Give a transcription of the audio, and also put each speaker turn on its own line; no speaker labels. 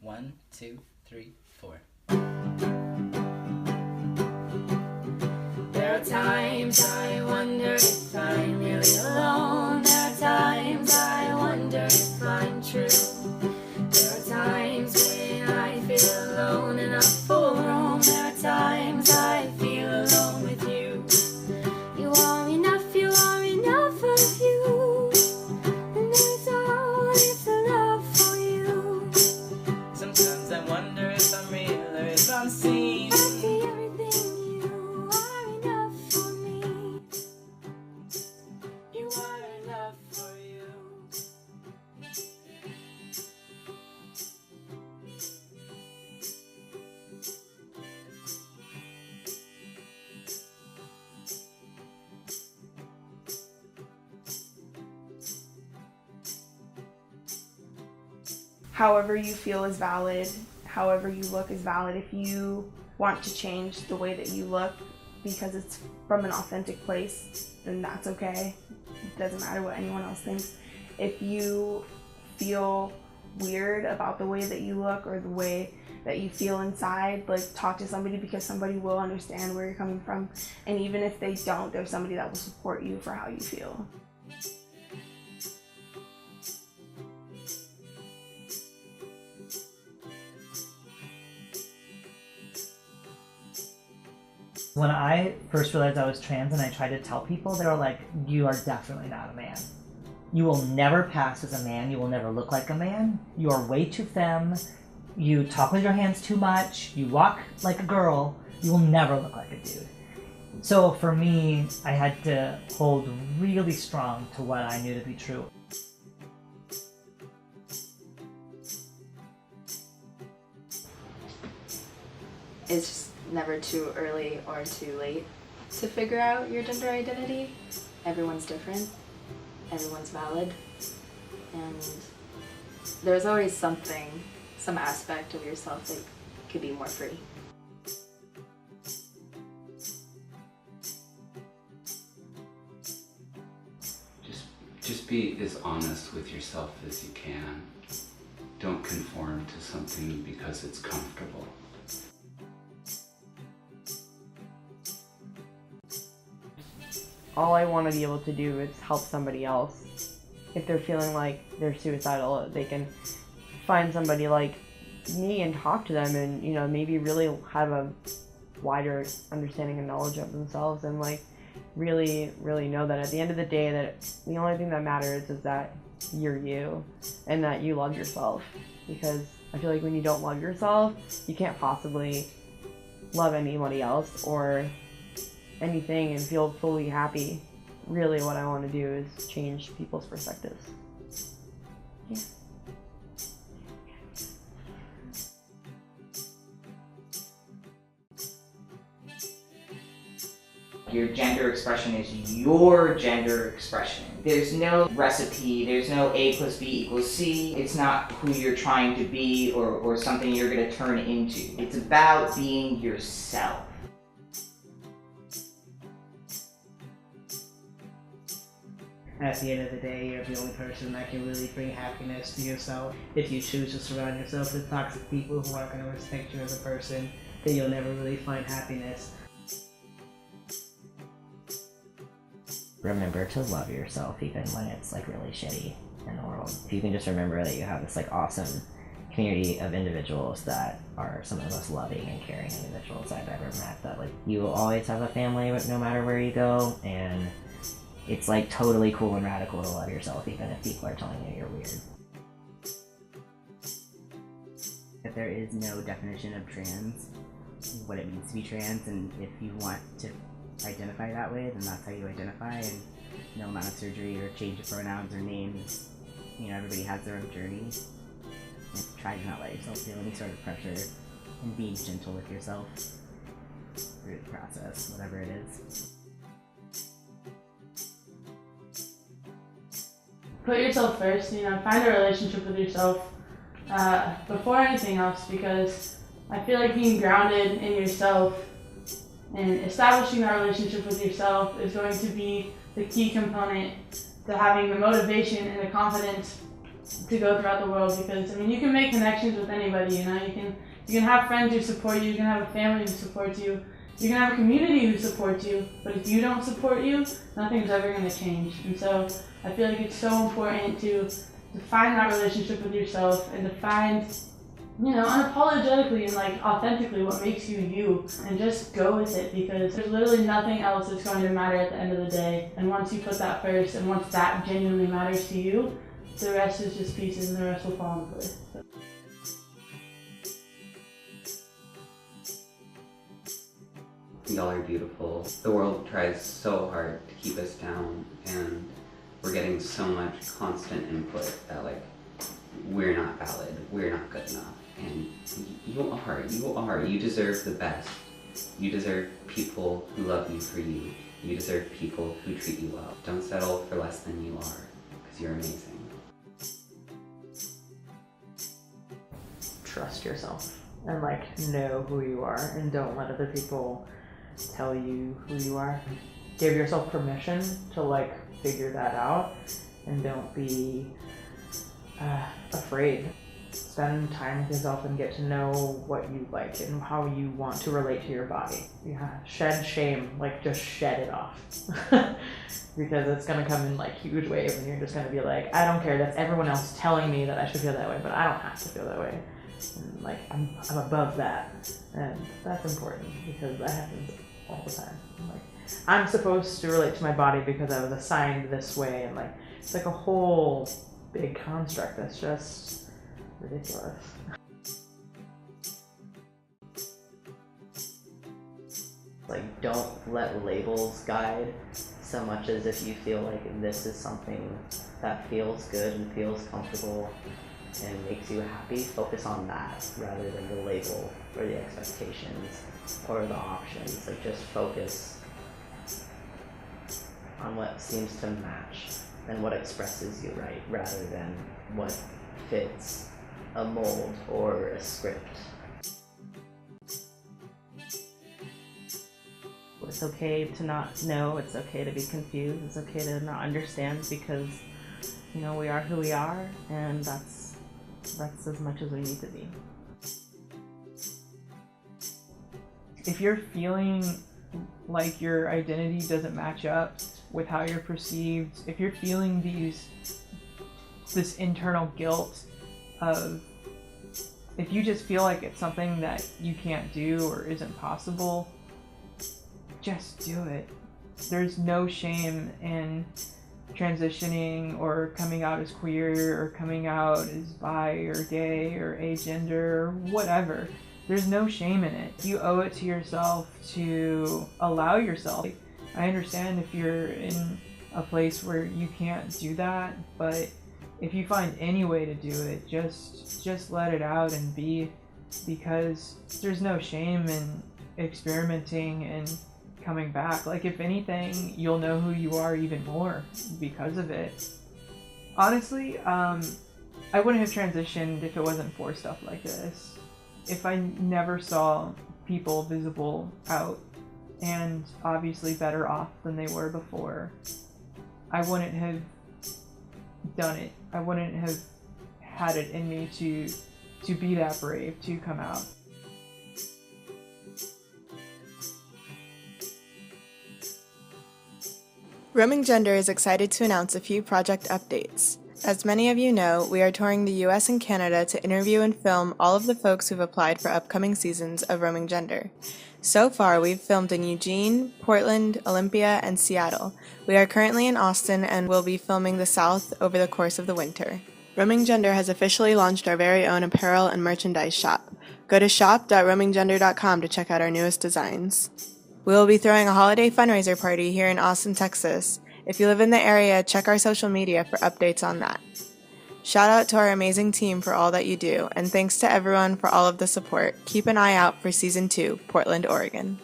1, 2, 3, 4.
There are times I wonder if I'm really alone. There are times I wonder if I'm true. There are times when I feel alone and I'm full roam. There are times I feel alone with you. You are enough of you. And there's always a love for you.
Sometimes I wonder if I'm real or if I'm seen.
I see everything you are enough for me.
You are enough for you.
However you feel is valid, however you look is valid. If you want to change the way that you look because it's from an authentic place, then that's okay. It doesn't matter what anyone else thinks. If you feel weird about the way that you look or the way that you feel inside, like, talk to somebody, because somebody will understand where you're coming from. And even if they don't, there's somebody that will support you for how you feel.
When I first realized I was trans and I tried to tell people, they were like, you are definitely not a man. You will never pass as a man. You will never look like a man. You are way too femme. You talk with your hands too much. You walk like a girl. You will never look like a dude. So for me, I had to hold really strong to what I knew to be true.
It's just never too early or too late to figure out your gender identity. Everyone's different, everyone's valid, and there's always some aspect of yourself that could be more free.
Just be as honest with yourself as you can. Don't conform to something because it's comfortable.
All I want to be able to do is help somebody else. If they're feeling like they're suicidal, they can find somebody like me and talk to them, and, you know, maybe really have a wider understanding and knowledge of themselves, and, like, really know that at the end of the day, that the only thing that matters is that you're you and that you love yourself. Because I feel like when you don't love yourself, you can't possibly love anybody else or anything and feel fully happy. Really, what I want to do is change people's perspectives. Yeah.
Your gender expression is your gender expression. There's no recipe, there's no A plus B equals C. It's not who you're trying to be or something you're going to turn into. It's about being yourself.
At the end of the day, you're the only person that can really bring happiness to yourself. If you choose to surround yourself with toxic people who aren't going to respect you as a person, then you'll never really find happiness.
Remember to love yourself even when it's like really shitty in the world. If you can just remember that you have this like awesome community of individuals that are some of the most loving and caring individuals I've ever met, that like you will always have a family no matter where you go, and it's like totally cool and radical to love yourself even if people are telling you you're weird.
If there is no definition of trans, what it means to be trans, and if you want to identify that way, then that's how you identify, and no amount of surgery or change of pronouns or names. You know, everybody has their own journey. And try to not let yourself feel any sort of pressure, and be gentle with yourself through the process, whatever it is.
Put yourself first, you know, find a relationship with yourself before anything else, because I feel like being grounded in yourself and establishing that relationship with yourself is going to be the key component to having the motivation and the confidence to go throughout the world, because I mean you can make connections with anybody, you know, you can have friends who support you, you can have a family who supports you, you can have a community who supports you, but if you don't support you, nothing's ever going to change. And so I feel like it's so important to find that relationship with yourself and to find, you know, unapologetically and like authentically what makes you you, and just go with it, because there's literally nothing else that's going to matter at the end of the day. And once you put that first, and once that genuinely matters to you, the rest is just pieces and the rest will fall into place. So.
Y'all are beautiful. The world tries so hard to keep us down, and we're getting so much constant input that like we're not valid, we're not good enough. And you deserve the best. You deserve people who love you for you. You deserve people who treat you well. Don't settle for less than you are, because you're amazing.
Trust yourself and like know who you are, and don't let other people tell you who you are. Give yourself permission to like figure that out, and don't be afraid. Spend time with yourself and get to know what you like and how you want to relate to your body. Yeah, shed shame, like just shed it off. Because it's gonna come in like huge waves, and you're just gonna be like, I don't care, that's everyone else telling me that I should feel that way, but I don't have to feel that way. And like I'm above that, and that's important because that happens all the time. Like I'm supposed to relate to my body because I was assigned this way, and like it's like a whole big construct that's just ridiculous.
Like, don't let labels guide so much as if you feel like this is something that feels good and feels comfortable and makes you happy, focus on that rather than the label or the expectations or the options. Like, just focus on what seems to match and what expresses you right, rather than what fits a mold or a script.
It's okay to not know, it's okay to be confused, it's okay to not understand, because, you know, we are who we are, and that's as much as we need to be. If you're feeling like your identity doesn't match up with how you're perceived, if you're feeling this internal guilt of, if you just feel like it's something that you can't do or isn't possible, just do it. There's no shame in transitioning or coming out as queer or coming out as bi or gay or agender or whatever. There's no shame in it. You owe it to yourself to allow yourself. I understand if you're in a place where you can't do that, but if you find any way to do it, just let it out and be, because there's no shame in experimenting and coming back. Like, if anything, you'll know who you are even more because of it. Honestly, I wouldn't have transitioned if it wasn't for stuff like this. If I never saw people visible out and obviously better off than they were before, I wouldn't have done it. I wouldn't have had it in me to be that brave, to come out.
Roaming Gender is excited to announce a few project updates. As many of you know, we are touring the US and Canada to interview and film all of the folks who've applied for upcoming seasons of Roaming Gender. So far, we've filmed in Eugene, Portland, Olympia, and Seattle. We are currently in Austin and will be filming the South over the course of the winter. Roaming Gender has officially launched our very own apparel and merchandise shop. Go to shop.roaminggender.com to check out our newest designs. We will be throwing a holiday fundraiser party here in Austin, Texas. If you live in the area, check our social media for updates on that. Shout out to our amazing team for all that you do, and thanks to everyone for all of the support. Keep an eye out for Season 2, Portland, Oregon.